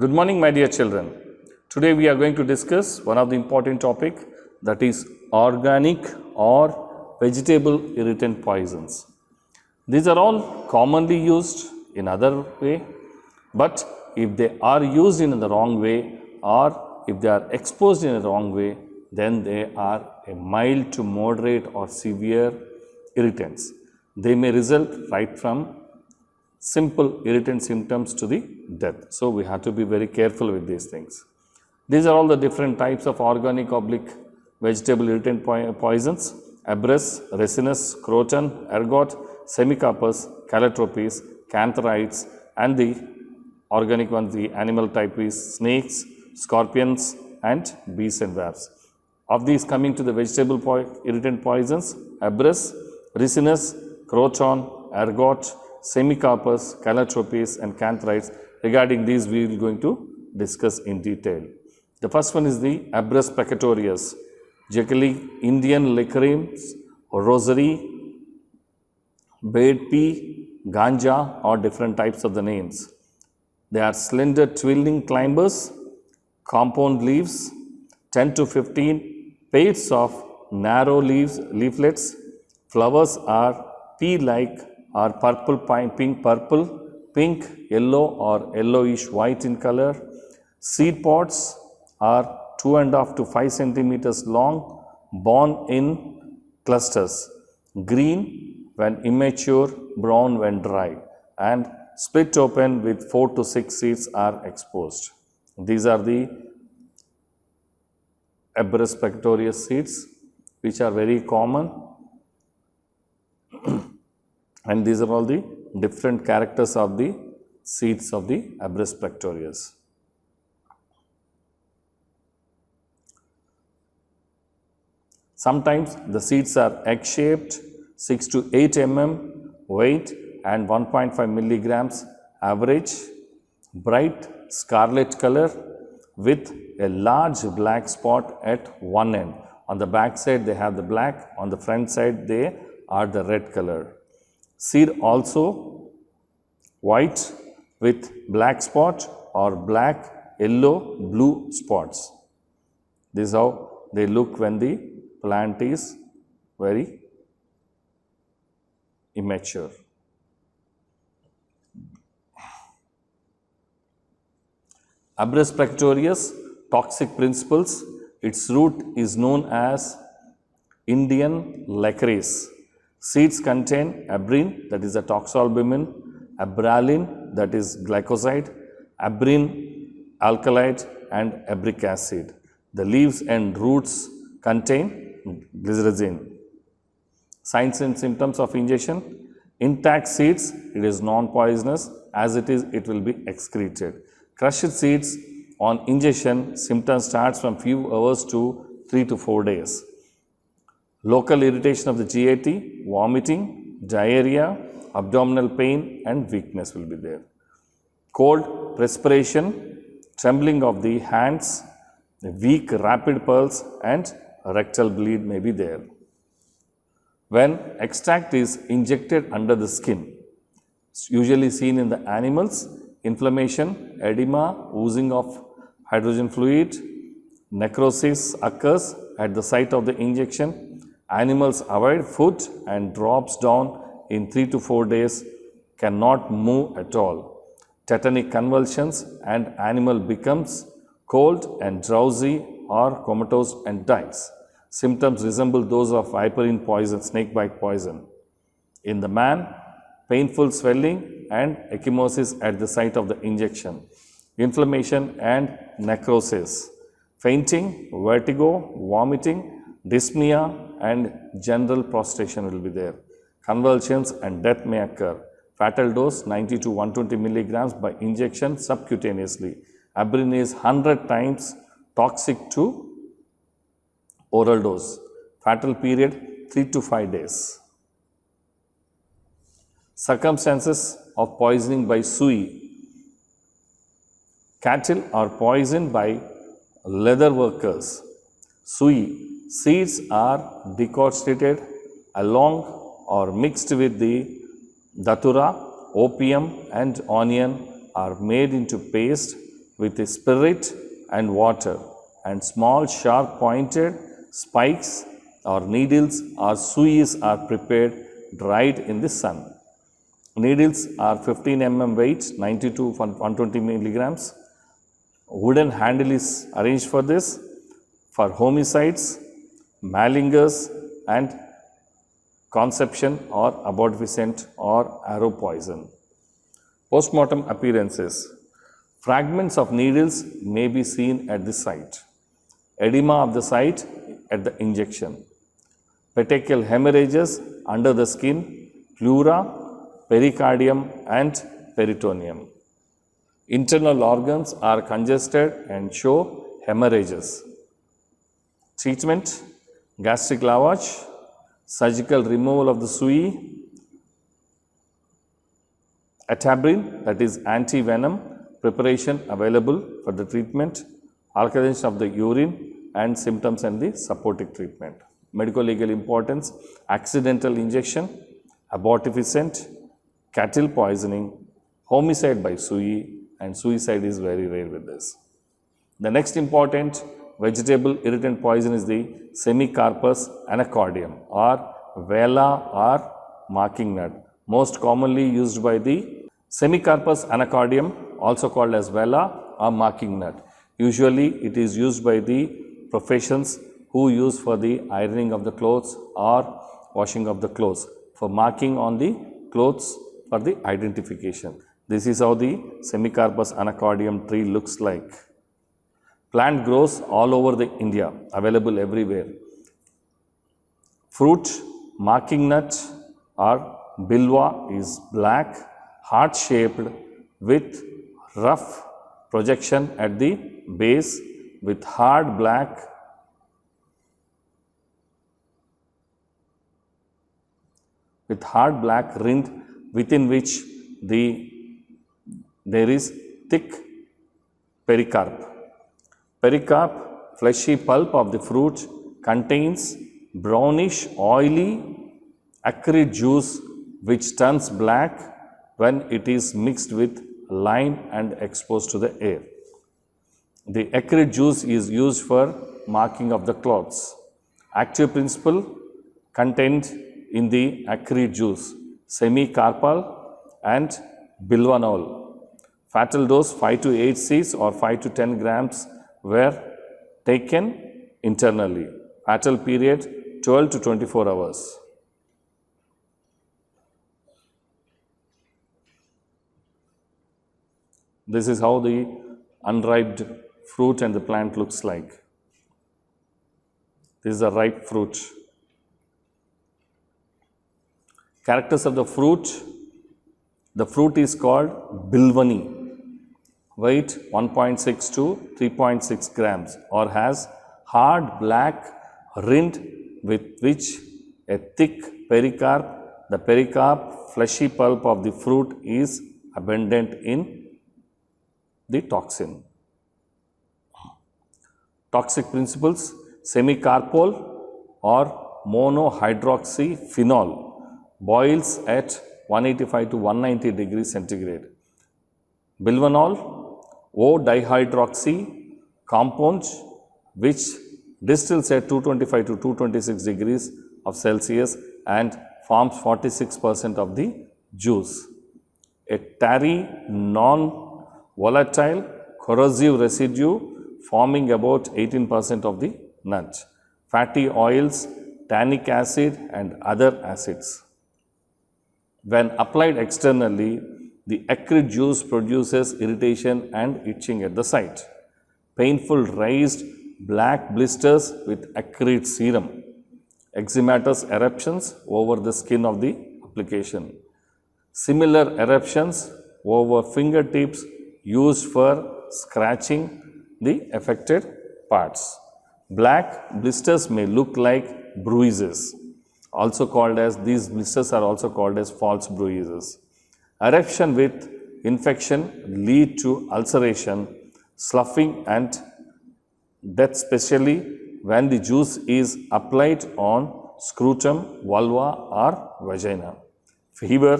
Good morning, my dear children. Today we are going to discuss one of the important topic, that is organic or vegetable irritant poisons. These are all commonly used in other way, but if they are used in the wrong way or if they are exposed in a wrong way, then they are a mild to moderate or severe irritants. They may result right from simple irritant symptoms to the death. So, we have to be very careful with these things. These are all the different types of organic oblique vegetable irritant poisons: abrus, resinous, croton, ergot, semicarpus, calotropes, cantharides, and the organic ones, the animal type is snakes, scorpions, and bees and wasps. Of these, coming to the vegetable irritant poisons: abrus, resinous, croton, ergot, semicarpus, calotropes, and cantharides. Regarding these, we are going to discuss in detail. The first one is the abrus precatorius, Jacqueline Indian licorice, rosary, bed pea, ganja, or different types of the names. They are slender twining climbers, compound leaves, 10 to 15 pairs of narrow leaflets. Flowers are pea-like or purple, pink, yellow or yellowish white in color. Seed pods are 2.5 to 5 centimeters long, borne in clusters, green when immature, brown when dry, and split open with 4 to 6 seeds are exposed. These are the abrus precatorius seeds, which are very common. And these are all the different characters of the seeds of the abrus precatorius. Sometimes the seeds are egg-shaped, 6 to 8 mm weight and 1.5 milligrams average, bright scarlet color with a large black spot at one end. On the back side they have the black, on the front side they are the red color. Seed also white with black spot or black, yellow, blue spots. This is how they look when the plant is very immature. Abrus precatorius, toxic principles. Its root is known as Indian licorice. Seeds contain abrine, that is a toxalbumin, abralin, that is glycoside, abrine alkaloid, and abric acid. The leaves and roots contain glycyrrhizin. Signs and symptoms of ingestion: intact seeds, it is non-poisonous. As it is, it will be excreted. Crushed seeds, on ingestion, symptoms starts from few hours to 3 to 4 days. Local irritation of the GIT, vomiting, diarrhea, abdominal pain, and weakness will be there. Cold, perspiration, trembling of the hands, weak rapid pulse, and rectal bleed may be there. When extract is injected under the skin, it's usually seen in the animals, inflammation, edema, oozing of hydrogen fluid, necrosis occurs at the site of the injection. Animals avoid food and drops down in 3 to 4 days, cannot move at all. Tetanic convulsions, and animal becomes cold and drowsy or comatose and dies. Symptoms resemble those of viperine poison, snakebite poison. In the man, painful swelling and ecchymosis at the site of the injection, inflammation and necrosis, fainting, vertigo, vomiting, dyspnea, and general prostration will be there. Convulsions and death may occur. Fatal dose 90 to 120 milligrams by injection subcutaneously. Abrine is 100 times toxic to oral dose. Fatal period 3 to 5 days. Circumstances of poisoning by sui. Cattle are poisoned by leather workers. Sui, seeds are decorticated along or mixed with the datura, opium, and onion are made into paste with a spirit and water, and small sharp pointed spikes or needles or suis are prepared dried in the sun. Needles are 15 mm weight, 90 to 120 milligrams. Wooden handle is arranged for this, for homicides, malingers, and conception or abortifacient or arrow poison. Postmortem appearances. Fragments of needles may be seen at the site. Edema of the site at the injection. Petechial hemorrhages under the skin, pleura, pericardium, and peritoneum. Internal organs are congested and show hemorrhages. Treatment: gastric lavage, surgical removal of the suis, atabrine, that is anti-venom preparation available for the treatment, alkalinization of the urine, and symptoms and the supportive treatment. Medico-legal importance: accidental injection, abortifacient, cattle poisoning, homicide by suis, and suicide is very rare with this. The next important vegetable irritant poison is the Semicarpus anacardium or vela or marking nut. Most commonly used by the Semicarpus anacardium, also called as vela or marking nut. Usually it is used by the professions who use for the ironing of the clothes or washing of the clothes, for marking on the clothes for the identification. This is how the Semicarpus anacardium tree looks like. Plant grows all over the India, available everywhere. Fruit, marking nut or bilwa is black, heart-shaped with rough projection at the base with hard black rind within which there is thick pericarp. Pericarp, fleshy pulp of the fruit, contains brownish, oily, acrid juice which turns black when it is mixed with lime and exposed to the air. The acrid juice is used for marking of the cloths. Active principle contained in the acrid juice: semicarpal and bilvanol. Fatal dose 5 to 8 Cs or 5 to 10 grams were taken internally. Fatal period 12 to 24 hours. This is how the unripe fruit and the plant looks like. This is a ripe fruit. Characters of the fruit. The fruit is called bilvani. Weight 1.6 to 3.6 grams or has hard black rind with which a thick pericarp. The pericarp, fleshy pulp of the fruit is abundant in the toxin. Toxic principles: semicarpol or monohydroxyphenol boils at 185 to 190 degrees centigrade. Bilvanol, O-dihydroxy compound which distills at 225 to 226 degrees of Celsius and forms 46% of the juice. A tarry, non-volatile, corrosive residue forming about 18% of the nut. Fatty oils, tannic acid and other acids. When applied externally, the acrid juice produces irritation and itching at the site. Painful raised black blisters with acrid serum. Eczematous eruptions over the skin of the application. Similar eruptions over fingertips used for scratching the affected parts. Black blisters may look like bruises. These blisters are also called as false bruises. Eruption with infection lead to ulceration, sloughing and death, especially when the juice is applied on scrotum, vulva or vagina. Fever,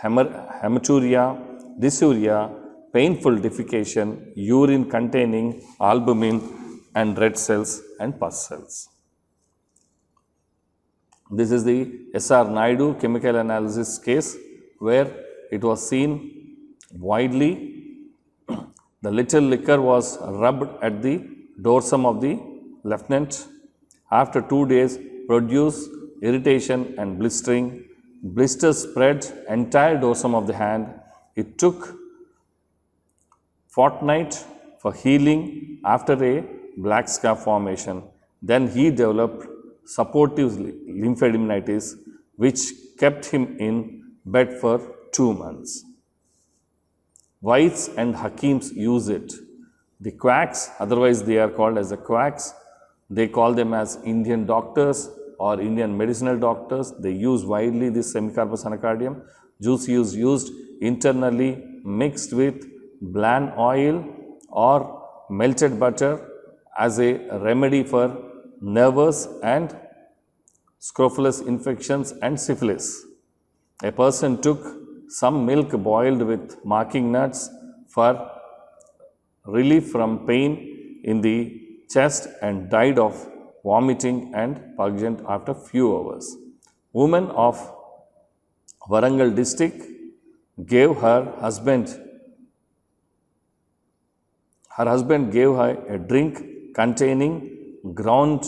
hematuria, dysuria, painful defecation, urine containing albumin and red cells and pus cells. This is the S.R. Naidu chemical analysis case where it was seen widely. The little liquor was rubbed at the dorsum of the lieutenant. After 2 days, produced irritation and blistering. Blisters spread entire dorsum of the hand. It took fortnight for healing after a black scar formation. Then he developed supportive lymphadenitis, which kept him in bed for 2 months. Whites and Hakims use it. The quacks, otherwise they are called as the quacks, they call them as Indian doctors or Indian medicinal doctors. They use widely this semicarpous anacardium. Juice is used internally mixed with bland oil or melted butter as a remedy for nervous and scrofulous infections and syphilis. A person took some milk boiled with marking nuts for relief from pain in the chest and died of vomiting and pungent after few hours. Woman of Warangal district gave her husband gave her a drink containing ground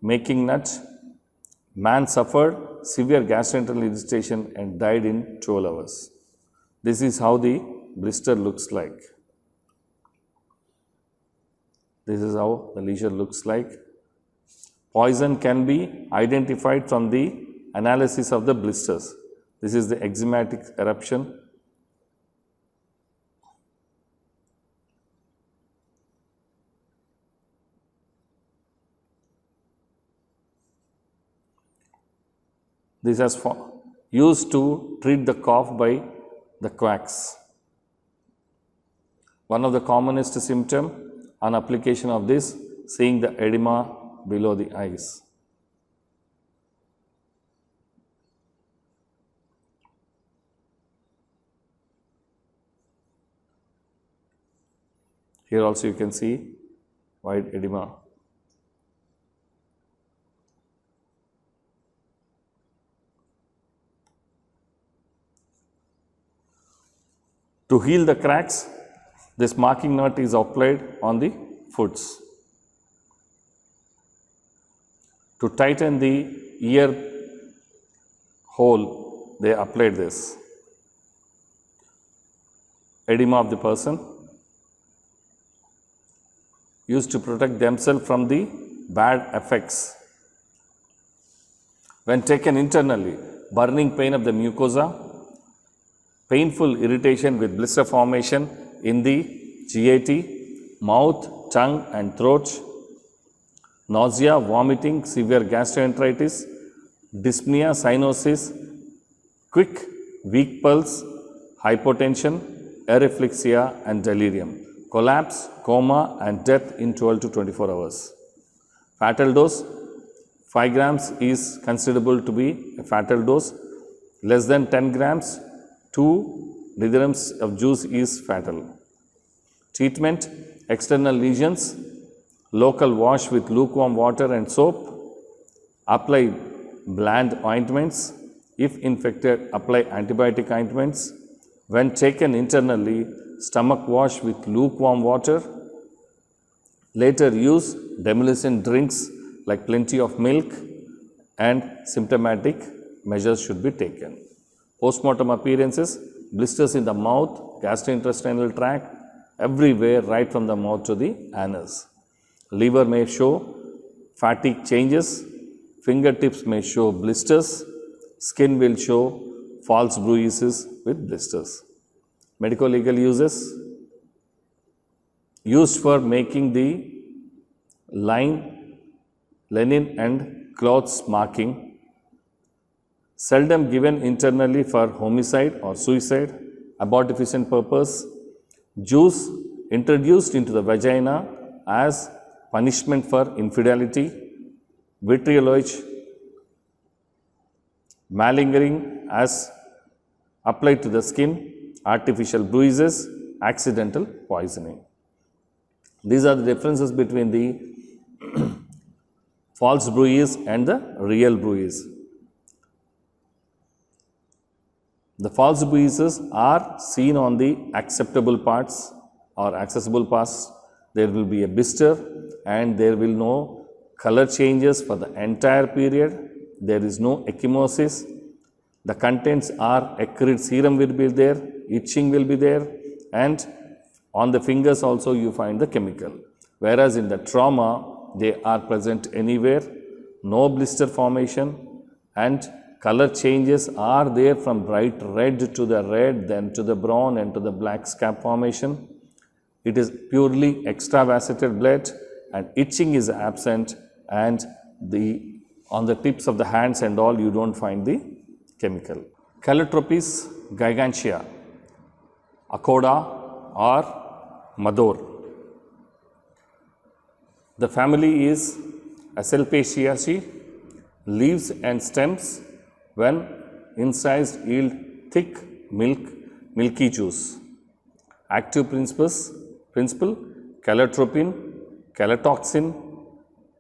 making nut. Man suffered severe gastrointestinal irritation and died in 12 hours. This is how the blister looks like. This is how the lesion looks like. Poison can be identified from the analysis of the blisters. This is the eczematic eruption. This is used to treat the cough by the quacks. One of the commonest symptoms on application of this, seeing the edema below the eyes. Here also you can see white edema. To heal the cracks, this marking nut is applied on the foots. To tighten the ear hole, they applied this. Edema of the person used to protect themselves from the bad effects. When taken internally, burning pain of the mucosa, painful irritation with blister formation in the GIT, mouth, tongue and throat, nausea, vomiting, severe gastroenteritis, dyspnea, cyanosis, quick, weak pulse, hypotension, areflexia and delirium, collapse, coma and death in 12 to 24 hours. Fatal dose, 5 grams is considerable to be a fatal dose. Less than 10 grams, 2 milligrams of juice is fatal. Treatment, external lesions, local wash with lukewarm water and soap, apply bland ointments. If infected, apply antibiotic ointments. When taken internally, stomach wash with lukewarm water. Later use demolition drinks like plenty of milk, and symptomatic measures should be taken. Postmortem appearances, blisters in the mouth, gastrointestinal tract, everywhere right from the mouth to the anus. Liver may show fatigue changes, fingertips may show blisters, skin will show false bruises with blisters. Medico-legal uses, used for making the linen and clothes marking, seldom given internally for homicide or suicide, abortifacient purpose. Juice introduced into the vagina as punishment for infidelity, vitriology, malingering as applied to the skin, artificial bruises, accidental poisoning. These are the differences between the false bruise and the real bruise. The false bruises are seen on the acceptable parts or accessible parts. There will be a blister and there will no color changes for the entire period. There is no ecchymosis. The contents are acrid serum will be there, itching will be there, and on the fingers also you find the chemical. Whereas in the trauma, they are present anywhere, no blister formation, and color changes are there from bright red to the red, then to the brown and to the black scab formation. It is purely extravasated blood and itching is absent, and on the tips of the hands and all you don't find the chemical. Calotropis gigantea, Akoda or Mador. The family is Acelpaceaceae. Leaves and stems when incised yield thick milky juice. Active principle calotropin, calotoxin,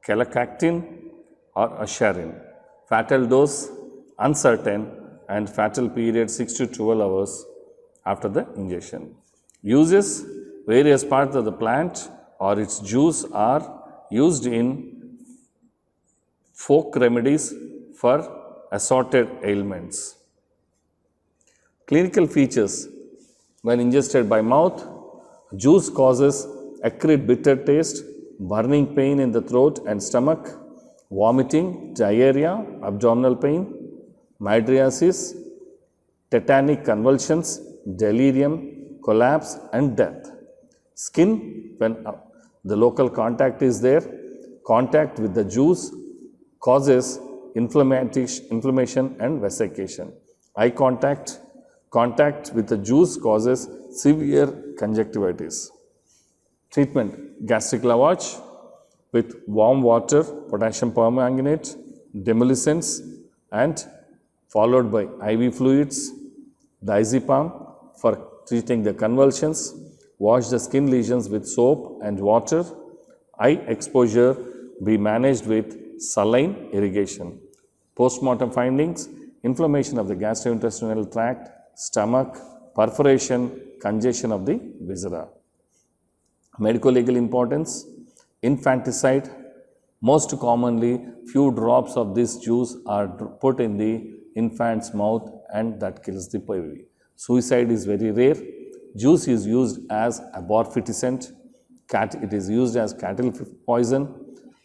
calocactin or ascarin. Fatal dose uncertain and fatal period 6 to 12 hours after the injection. Uses: various parts of the plant or its juice are used in folk remedies for assorted ailments. Clinical features: when ingested by mouth, juice causes acrid bitter taste, burning pain in the throat and stomach, vomiting, diarrhea, abdominal pain, mydriasis, tetanic convulsions, delirium, collapse and death. Skin: when the local contact is there, contact with the juice causes inflammation and vesication. Eye contact with the juice causes severe conjunctivitis. Treatment: gastric lavage with warm water, potassium permanganate, demulcents, and followed by IV fluids, diazepam for treating the convulsions. Wash the skin lesions with soap and water. Eye exposure be managed with saline irrigation. Postmortem findings: inflammation of the gastrointestinal tract, stomach, perforation, congestion of the viscera. Medico-legal importance: infanticide. Most commonly, few drops of this juice are put in the infant's mouth and that kills the baby. Suicide is very rare. Juice is used as abortifacient. It is used as cattle poison.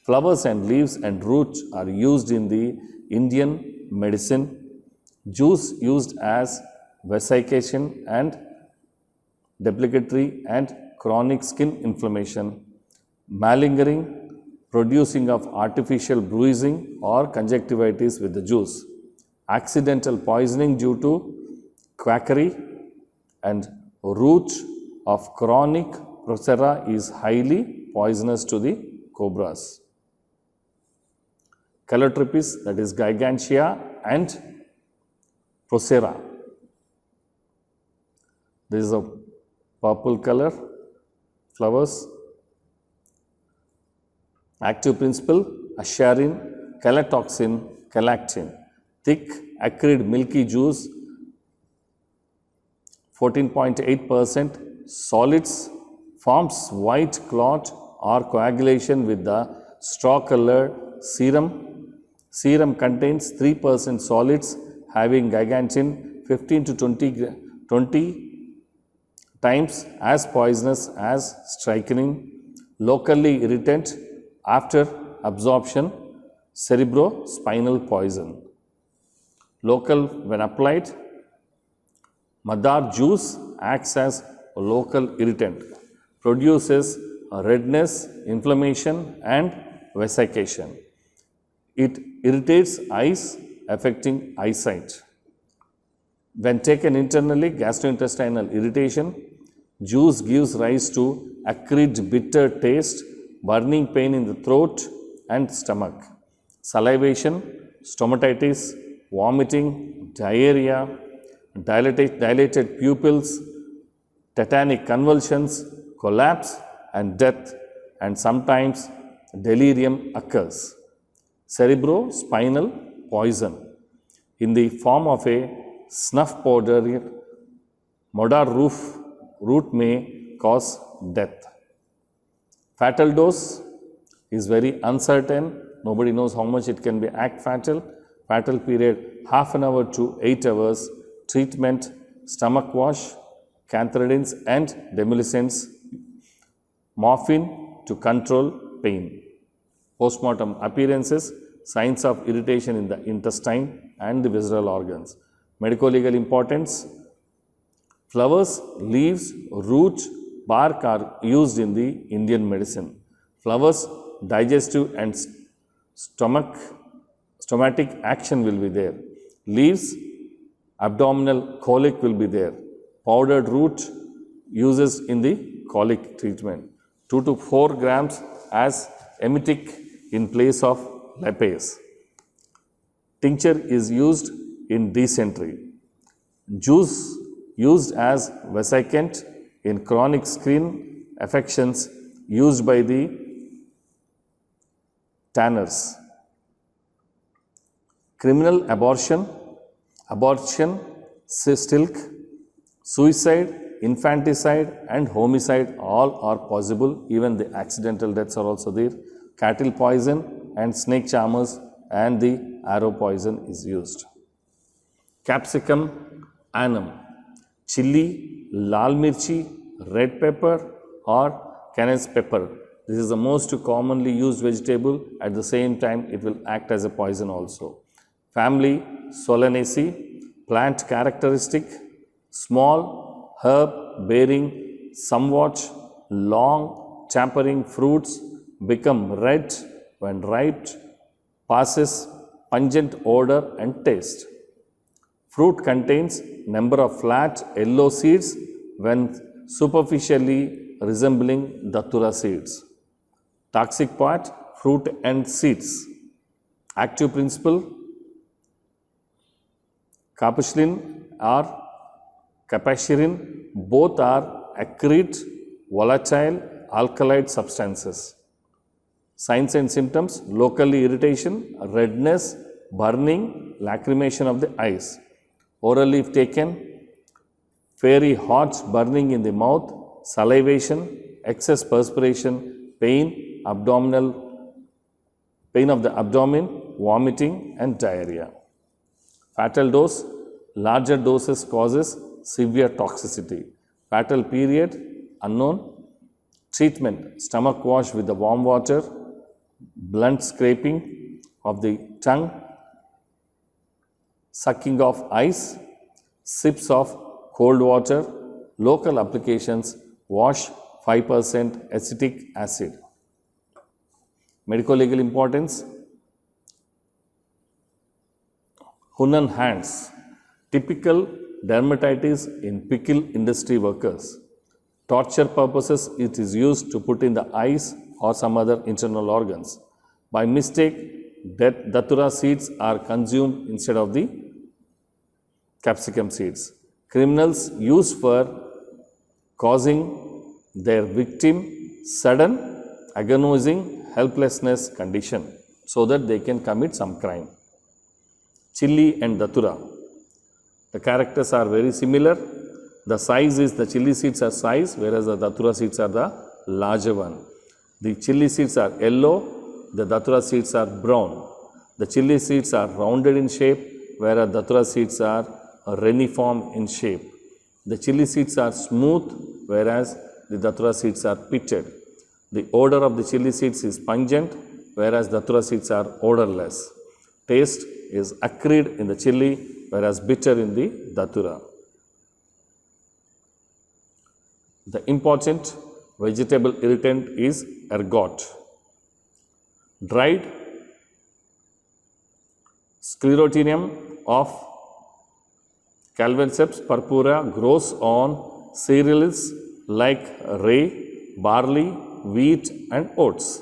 Flowers and leaves and roots are used in the Indian medicine. Juice used as vesication and deprecatory and chronic skin inflammation. Malingering, producing of artificial bruising or conjunctivitis with the juice. Accidental poisoning due to quackery and root of chronic procera is highly poisonous to the cobras. Calotropis, that is gigantea and procera. This is a purple color flowers. Active principle: ascarin, calotoxin, calactin. Thick, acrid, milky juice, 14.8%. Solids: forms white clot or coagulation with the straw-colored serum. Serum contains 3% solids having gigantin 15 to 20 times as poisonous as strychnine. Locally irritant after absorption, cerebrospinal poison. Local when applied, madar juice acts as a local irritant, produces redness, inflammation and vesication. It irritates eyes, affecting eyesight. When taken internally, gastrointestinal irritation, juice gives rise to acrid bitter taste, burning pain in the throat and stomach, salivation, stomatitis, vomiting, diarrhea, dilated pupils, tetanic convulsions, collapse, and death, and sometimes delirium occurs. Cerebrospinal poison in the form of a snuff powder, modar root may cause death. Fatal dose is very uncertain. Nobody knows how much it can be act fatal. Fatal period half an hour to 8 hours. Treatment stomach wash, cantharidins and demulcents, morphine to control pain. Postmortem appearances, signs of irritation in the intestine and the visceral organs. Medico-legal importance, flowers, leaves, root, bark are used in the Indian medicine. Flowers, digestive and stomatic action will be there. Leaves, abdominal colic will be there. Powdered root uses in the colic treatment. 2 to 4 grams as emetic in place of lipase. Tincture is used in dysentery. Juice used as vesicant in chronic skin affections used by the tanners. Criminal abortion, stilk, suicide, infanticide and homicide all are possible. Even the accidental deaths are also there. Cattle poison and snake charmers and the arrow poison is used. Capsicum annum, chili, lal mirchi, red pepper or cayenne pepper. This is the most commonly used vegetable. At the same time, it will act as a poison also. Family Solanaceae, plant characteristic, small herb bearing somewhat long tapering fruits, become red when ripe, passes pungent odor and taste. Fruit contains number of flat yellow seeds when superficially resembling datura seeds. Toxic part, fruit and seeds. Active principle, capsaicin or capsaicin, both are acrid, volatile, alkaloid substances. Signs and symptoms, locally irritation, redness, burning, lacrimation of the eyes. Orally if taken, fiery hot burning in the mouth, salivation, excess perspiration, pain of the abdomen, vomiting and diarrhea. Fatal dose, larger doses causes severe toxicity. Fatal period, unknown. Treatment, stomach wash with the warm water, blunt scraping of the tongue, sucking of ice, sips of cold water, local applications, wash 5% acetic acid. Medico-legal importance, Hunan hands, typical dermatitis in pickle industry workers. Torture purposes, it is used to put in the eyes or some other internal organs. By mistake, datura seeds are consumed instead of the capsicum seeds. Criminals use for causing their victim sudden agonizing helplessness condition so that they can commit some crime. Chili and datura, the characters are very similar. The size is, the chili seeds are size, whereas the datura seeds are the larger one. The chili seeds are yellow, the datura seeds are brown. The chili seeds are rounded in shape, whereas datura seeds are reniform in shape. The chili seeds are smooth, whereas the datura seeds are pitted. The odor of the chili seeds is pungent, whereas datura seeds are odorless. Taste is acrid in the chili, whereas bitter in the datura. The important vegetable irritant is ergot. Dried sclerotinia of Calvenceps purpura grows on cereals like rye, barley, wheat and oats.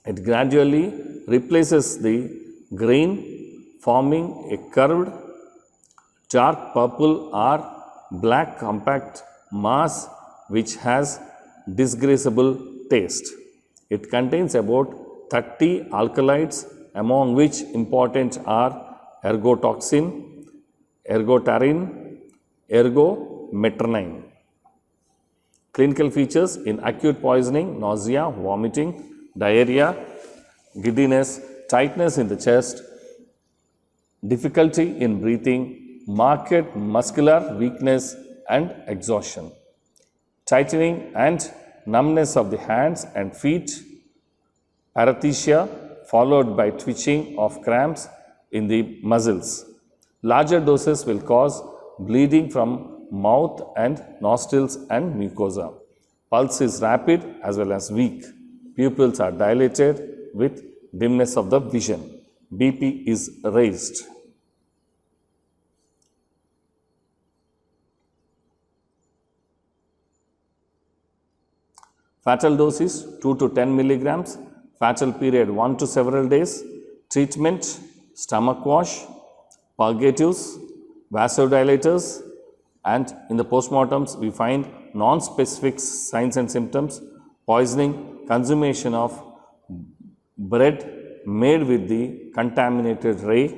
It gradually replaces the grain, forming a curved dark purple or black compact mass which has disgraceable taste. It contains about 30 alkaloids, among which important are ergotoxin, ergotarin, ergometronine. Clinical features in acute poisoning: nausea, vomiting, diarrhea, giddiness, tightness in the chest, difficulty in breathing, marked muscular weakness and exhaustion, tightening and numbness of the hands and feet, paresthesia followed by twitching of cramps in the muscles. Larger doses will cause bleeding from mouth and nostrils and mucosa. Pulse is rapid as well as weak. Pupils are dilated with dimness of the vision. BP is raised. Fatal dose is 2 to 10 milligrams. Fatal period 1 to several days. Treatment: stomach wash, purgatives, vasodilators, and in the postmortems we find non-specific signs and symptoms: poisoning, consummation of bread made with the contaminated rye.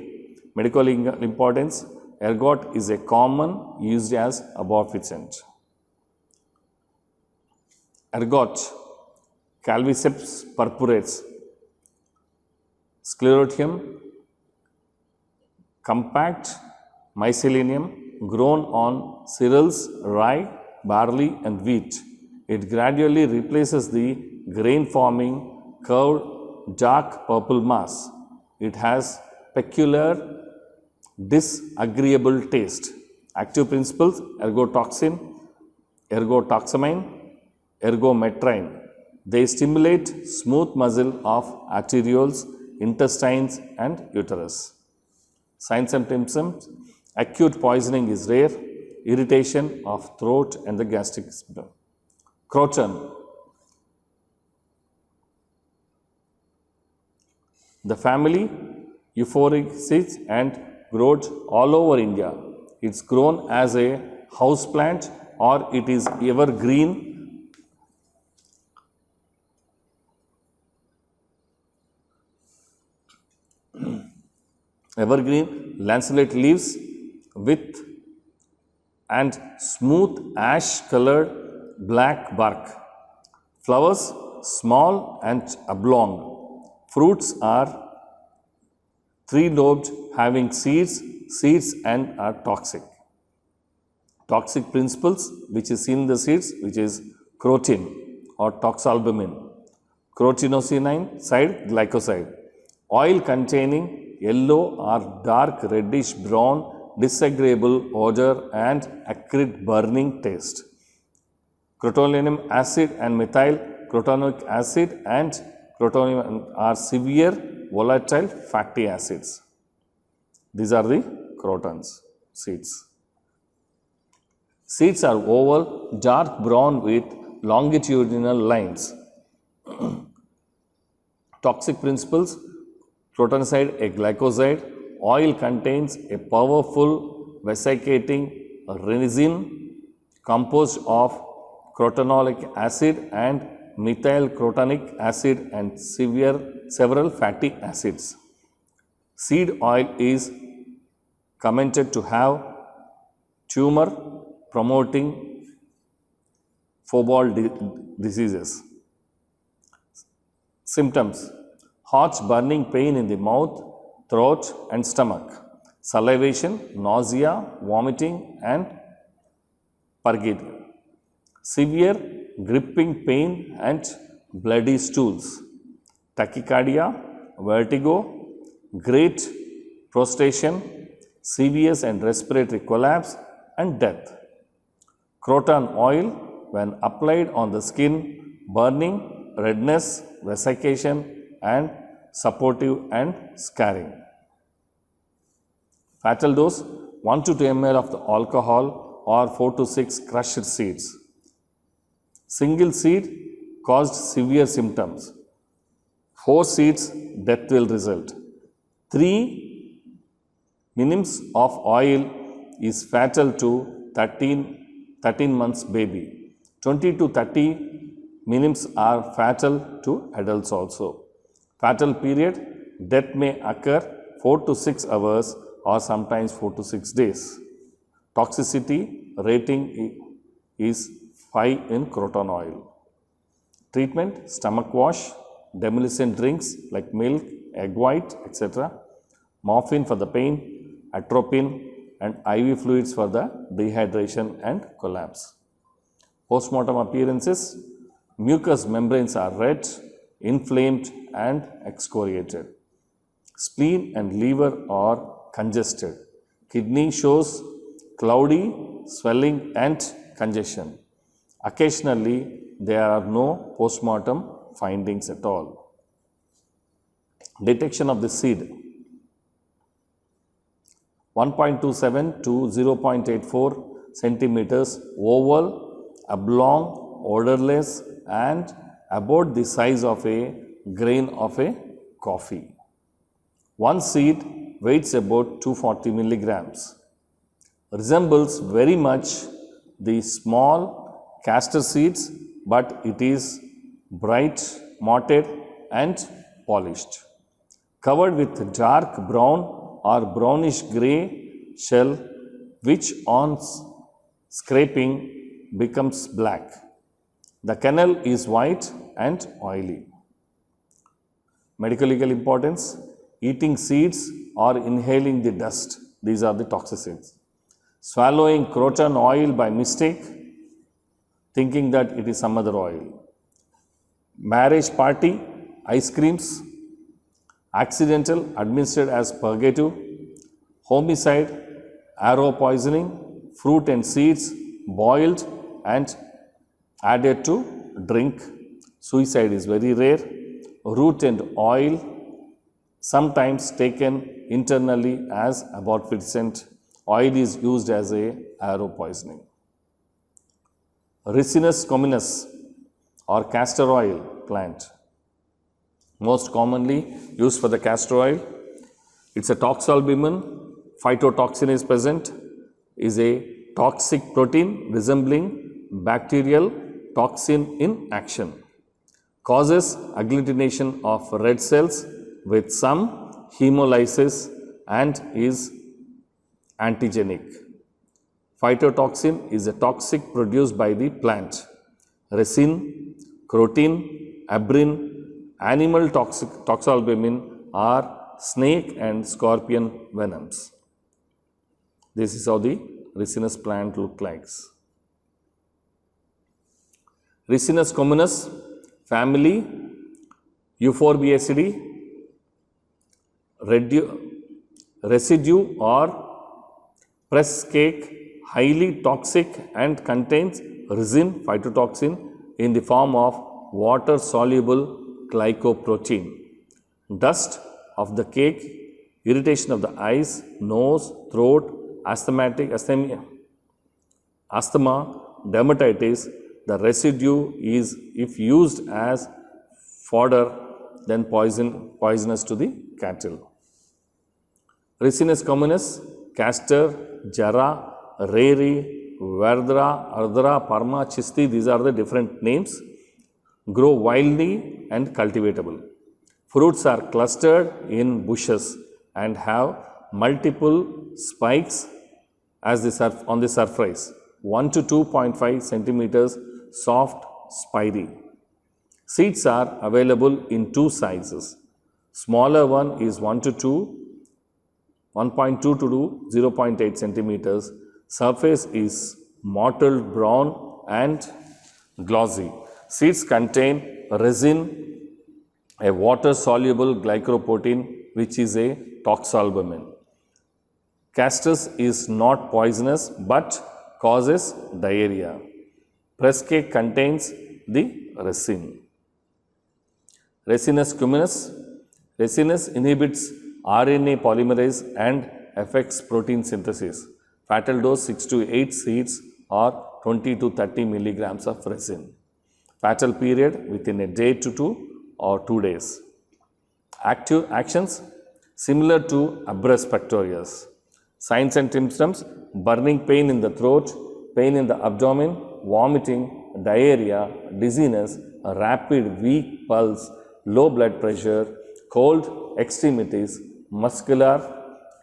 Medical importance: ergot is a common used as abortifacient. Ergot, calviceps purpurates, sclerotium, compact mycelium grown on cereals, rye, barley and wheat. It gradually replaces the grain forming curved dark purple mass. It has peculiar disagreeable taste. Active principles: ergotoxin, ergotoxamine, ergometrine. They stimulate smooth muscle of arterioles, intestines and uterus. Signs and symptoms: acute poisoning is rare, irritation of throat and the gastric system. Croton. The family Euphorbiaceae and grows all over India. It's grown as a house plant or it is evergreen. Evergreen lanceolate leaves with and smooth ash colored black bark. Flowers small and oblong. Fruits are three-lobed, having seeds and are toxic. Toxic principles which is in the seeds, which is crotin or toxalbumin, crotinosinine side glycoside, oil containing yellow or dark reddish brown disagreeable odor and acrid burning taste. Crotonium acid and methyl crotonic acid and crotonium are severe volatile fatty acids. These are the crotons, seeds. Seeds are oval, dark brown with longitudinal lines. Toxic principles: crotonicide, a glycoside. Oil contains a powerful vesicating resin composed of crotonolic acid and methyl crotonic acid and several fatty acids. Seed oil is commented to have tumor promoting foreball diseases. Symptoms: hot burning pain in the mouth, throat and stomach, salivation, nausea, vomiting and purgatory, severe gripping pain and bloody stools, tachycardia, vertigo, great prostration, severe and respiratory collapse and death. Croton oil, when applied on the skin, burning, redness, vesication and supportive and scarring. Fatal dose: 1 to 2 ml of the alcohol or 4 to 6 crushed seeds. Single seed caused severe symptoms. 4 seeds, death will result. 3 minims of oil is fatal to 13 13 months baby. 20 to 30 minims are fatal to adults also. Fatal period, death may occur 4 to 6 hours or sometimes 4 to 6 days. Toxicity rating is 5 in croton oil. Treatment, stomach wash, demolition drinks like milk, egg white, etc. Morphine for the pain, atropine and IV fluids for the dehydration and collapse. Postmortem appearances, mucous membranes are red, inflamed and excoriated. Spleen and liver are congested. Kidney shows cloudy, swelling and congestion. Occasionally, there are no postmortem findings at all. Detection of the seed. 1.27 to 0.84 centimeters oval, oblong, odorless and about the size of a grain of a coffee. One seed weighs about 240 milligrams. Resembles very much the small castor seeds, but it is bright, mottled and polished. Covered with dark brown or brownish grey shell, which on scraping becomes black. The kernel is white and oily. Medical legal importance, eating seeds or inhaling the dust, these are the toxicities. Swallowing croton oil by mistake, thinking that it is some other oil. Marriage party, ice creams, accidental administered as purgative, homicide, arrow poisoning, fruit and seeds boiled and added to drink. Suicide is very rare. Root and oil sometimes taken internally as abortifacient. Oil is used as a arrow poisoning. Ricinus communis or castor oil plant. Most commonly used for the castor oil. It's a toxalbumin. Phytotoxin is present. Is a toxic protein resembling bacterial toxin in action. Causes agglutination of red cells with some hemolysis and is antigenic. Phytotoxin is a toxic produced by the plant. Resin, crotin, abrin, animal toxalbumin are snake and scorpion venoms. This is how the ricinus plant looks like. Ricinus communis, family Euphorbiaceae, residue or press cake, highly toxic and contains resin phytotoxin in the form of water soluble glycoprotein. Dust of the cake, irritation of the eyes, nose, throat, asthma, dermatitis. The residue is, if used as fodder, then poisonous to the cattle. Ricinus communis, castor, jara, rari, verdra, ardra, parma, chisti, these are the different names. Grow wildly and cultivatable. Fruits are clustered in bushes and have multiple spikes as on the surface, 1 to 2.5 centimeters soft, spiry. Seeds are available in two sizes. Smaller one is 1.2 to 0.8 centimeters. Surface is mottled brown and glossy. Seeds contain resin, a water-soluble glycoprotein, which is a toxalbumin. Castus is not poisonous but causes diarrhea. Press cake contains the resin. Ricinus communis. Ricinus inhibits RNA polymerase and affects protein synthesis. Fatal dose 6 to 8 seeds or 20 to 30 milligrams of resin. Fatal period within a day to 2 or 2 days. Actions similar to Abrus pectorius. Signs and symptoms: burning pain in the throat, pain in the abdomen, vomiting, diarrhea, dizziness, a rapid weak pulse, low blood pressure, cold extremities, muscular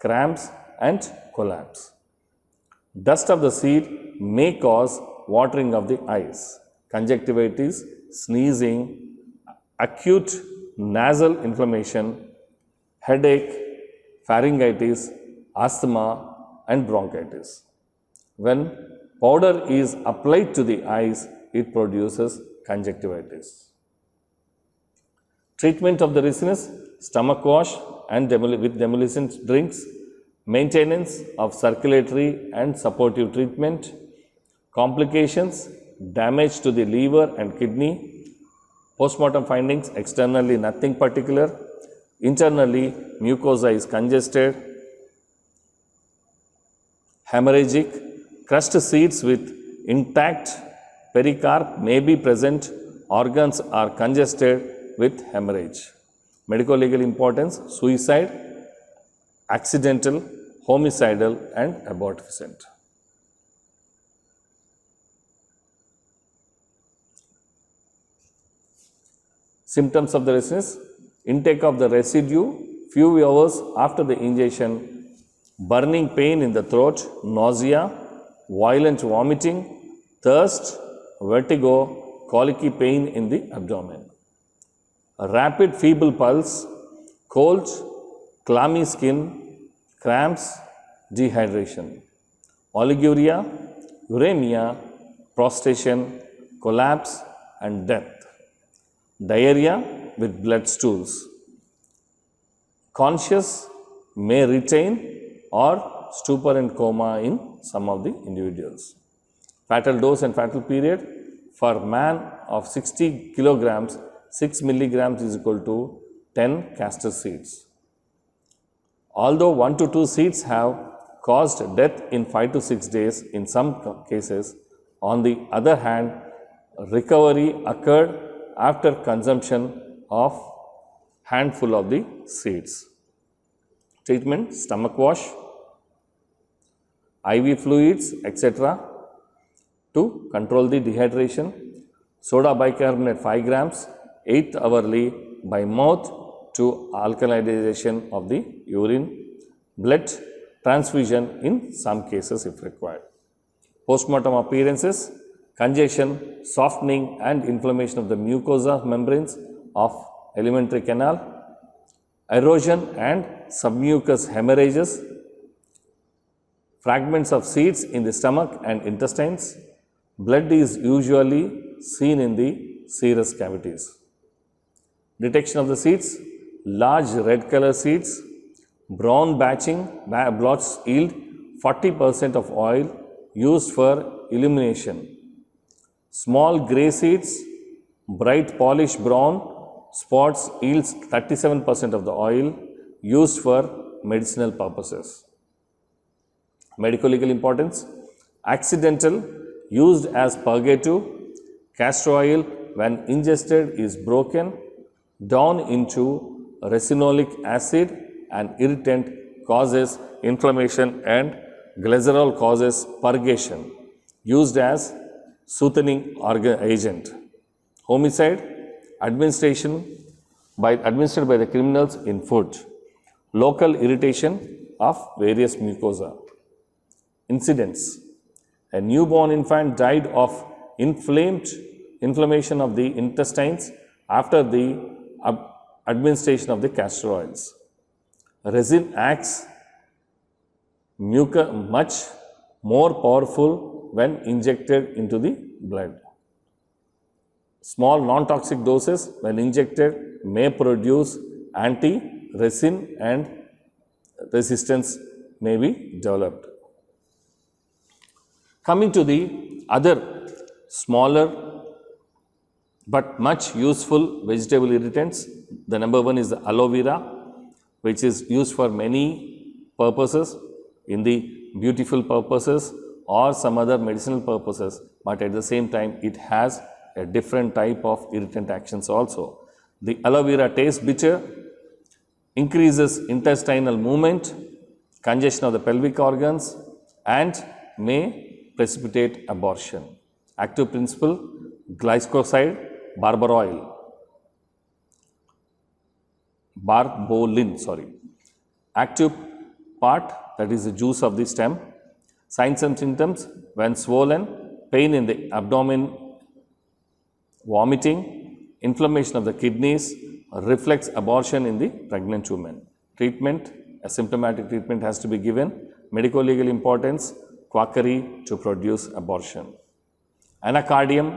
cramps and collapse. Dust of the seed may cause watering of the eyes, conjunctivitis, sneezing, acute nasal inflammation, headache, pharyngitis, asthma and bronchitis. When powder is applied to the eyes, it produces conjunctivitis. Treatment of the resinus: stomach wash and with demolition drinks, maintenance of circulatory and supportive treatment, complications, damage to the liver and kidney, postmortem findings: externally nothing particular, internally mucosa is congested, hemorrhagic, crushed seeds with intact pericarp may be present, organs are congested with hemorrhage. Medico-legal importance: suicide, accidental, homicidal and abortifacient. Symptoms of the resinus: intake of the residue few hours after the injection, burning pain in the throat, nausea, violent vomiting, thirst, vertigo, colicky pain in the abdomen. A rapid feeble pulse, cold, clammy skin, cramps, dehydration. Oliguria, uremia, prostration, collapse and death. Diarrhea with blood stools. Conscious may retain or stupor and coma in some of the individuals. Fatal dose and fatal period: for man of 60 kilograms, 6 milligrams is equal to 10 castor seeds. Although 1 to 2 seeds have caused death in 5 to 6 days in some cases, on the other hand, recovery occurred after consumption of handful of the seeds. Treatment: stomach wash, IV fluids, etc. to control the dehydration, soda bicarbonate 5 grams, 8 hourly by mouth to alkalization of the urine, blood transfusion in some cases if required. Postmortem appearances: congestion, softening and inflammation of the mucosa membranes of alimentary canal, erosion and submucous hemorrhages, fragments of seeds in the stomach and intestines. Blood is usually seen in the serous cavities. Detection of the seeds: large red color seeds, brown blotches yield 40% of oil used for illumination. Small gray seeds, bright polished brown spots yields 37% of the oil used for medicinal purposes. Medico-legal importance: accidental, used as purgative. Castor oil when ingested is broken down into resinolic acid and irritant causes inflammation and glycerol causes purgation, used as soothing agent. Homicide: administered by the criminals in food. Local irritation of various mucosa. Incidents: a newborn infant died of inflammation of the intestines after the administration of the castor oils. Resin acts much more powerful when injected into the blood. Small non-toxic doses when injected may produce anti-resin and resistance may be developed. Coming to the other smaller but much useful vegetable irritants, the number one is the aloe vera, which is used for many purposes, in the beautiful purposes or some other medicinal purposes, but at the same time it has a different type of irritant actions also. The aloe vera tastes bitter, increases intestinal movement, congestion of the pelvic organs and may precipitate abortion. Active principle, glycoside, barbolin. Active part, that is the juice of the stem. Signs and symptoms, when swollen, pain in the abdomen, vomiting, inflammation of the kidneys, reflex abortion in the pregnant woman. Treatment, a symptomatic treatment has to be given. Medico-legal importance, quackery to produce abortion. Anacardium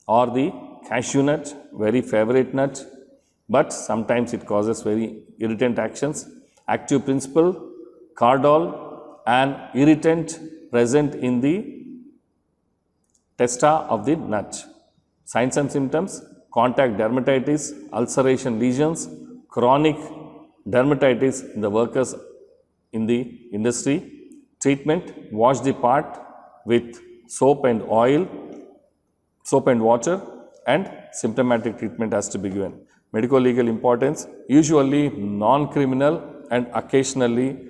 or the cashew nut, very favorite nut, but sometimes it causes very irritant actions. Active principle, cardol, an irritant present in the testa of the nut. Signs and symptoms, contact dermatitis, ulceration lesions, chronic dermatitis in the workers in the industry. Treatment, wash the part with soap and water, and symptomatic treatment has to be given. Medico-legal importance, usually non-criminal and occasionally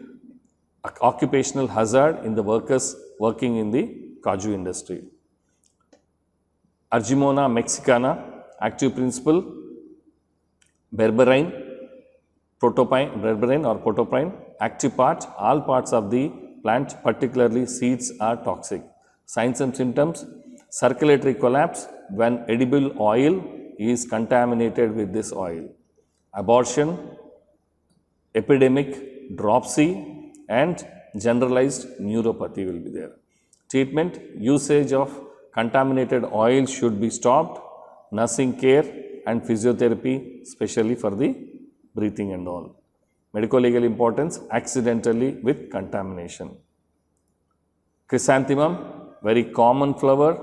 occupational hazard in the workers working in the kaju industry. Argimona mexicana, active principle, berberine or protopine, active part, all parts of the plant, particularly seeds, are toxic. Signs and symptoms, circulatory collapse when edible oil is contaminated with this oil. Abortion, epidemic, dropsy, and generalized neuropathy will be there. Treatment, usage of contaminated oil should be stopped, nursing care and physiotherapy, especially for the breathing and all. Medico-legal importance, accidentally with contamination. Chrysanthemum, very common flower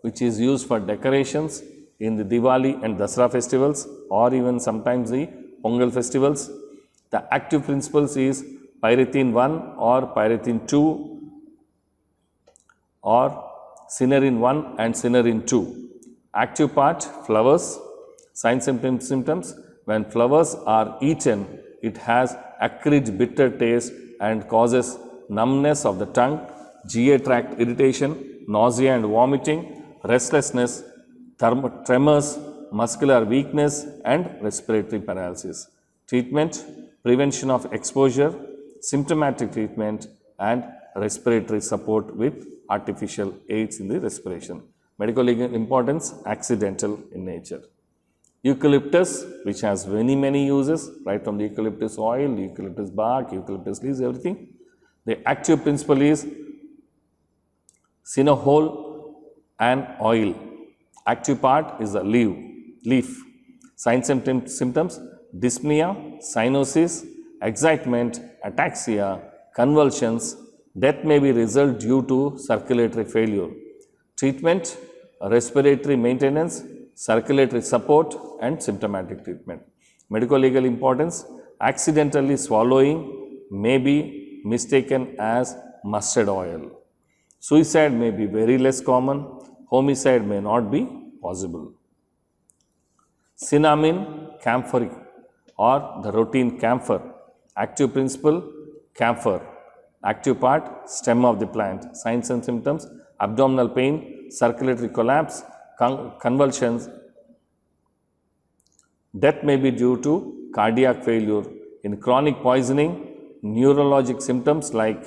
which is used for decorations in the Diwali and Dasara festivals, or even sometimes the Pongal festivals. The active principles is pyrethrin 1 or pyrethrin 2 or cynerin 1 and cynerin 2. Active part, flowers. Signs and symptoms, when flowers are eaten, it has acrid bitter taste and causes numbness of the tongue, GI tract irritation, nausea and vomiting, restlessness, tremors, muscular weakness, and respiratory paralysis. Treatment, prevention of exposure, symptomatic treatment, and respiratory support with artificial aids in the respiration. Medical importance, accidental in nature. Eucalyptus, which has many uses, right from the eucalyptus oil, eucalyptus bark, eucalyptus leaves, everything. The active principle is cinnamon and oil. Active part is the leaf. Signs and symptoms, dyspnea, cyanosis, excitement, ataxia, convulsions. Death may be result due to circulatory failure. Treatment, respiratory maintenance, circulatory support, and symptomatic treatment. Medico-legal importance, accidentally swallowing may be mistaken as mustard oil. Suicide may be very less common, homicide may not be possible. Cinnamon camphor or the routine camphor. Active principle, camphor. Active part, stem of the plant. Signs and symptoms, abdominal pain, circulatory collapse, convulsions. Death may be due to cardiac failure. In chronic poisoning, neurologic symptoms like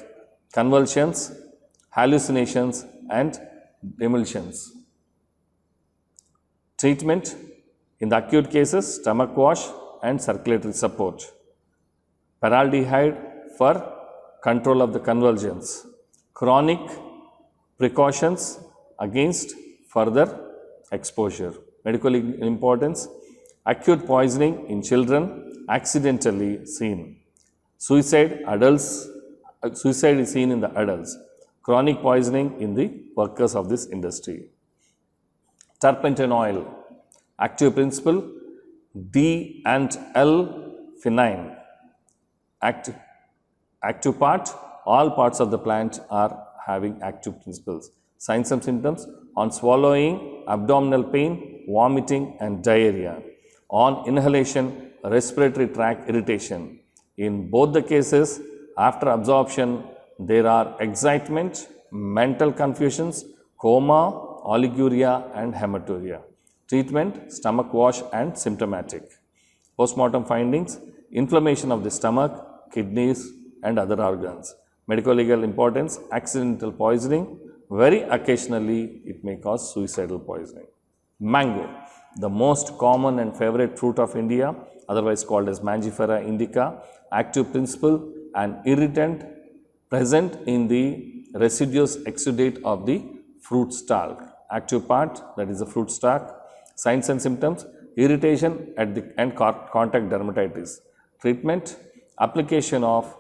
convulsions, hallucinations, and emulsions. Treatment, in the acute cases, stomach wash and circulatory support. Paraldehyde for control of the convulsions. Chronic precautions against further exposure. Medical importance, acute poisoning in children accidentally seen. Suicide is seen in the adults. Chronic poisoning in the workers of this industry. Turpentine oil, active principle, D and L phenine. Active part, all parts of the plant are having active principles. Signs and symptoms, on swallowing, abdominal pain, vomiting, and diarrhea. On inhalation, respiratory tract irritation. In both the cases, after absorption, there are excitement, mental confusions, coma, oliguria and hematuria. Treatment, stomach wash and symptomatic. Postmortem findings, inflammation of the stomach, kidneys and other organs. Medical legal importance, accidental poisoning. Very occasionally, it may cause suicidal poisoning. Mango, the most common and favorite fruit of India, otherwise called as Mangifera indica, active principle and irritant present in the residuous exudate of the fruit stalk. Active part, that is the fruit stalk. Signs and symptoms, irritation at the and contact dermatitis. Treatment, application of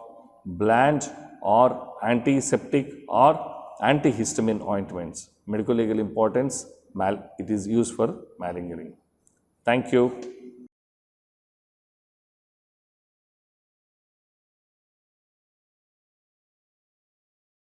bland or antiseptic or antihistamine ointments. Medical legal importance, it is used for malingering. Thank you.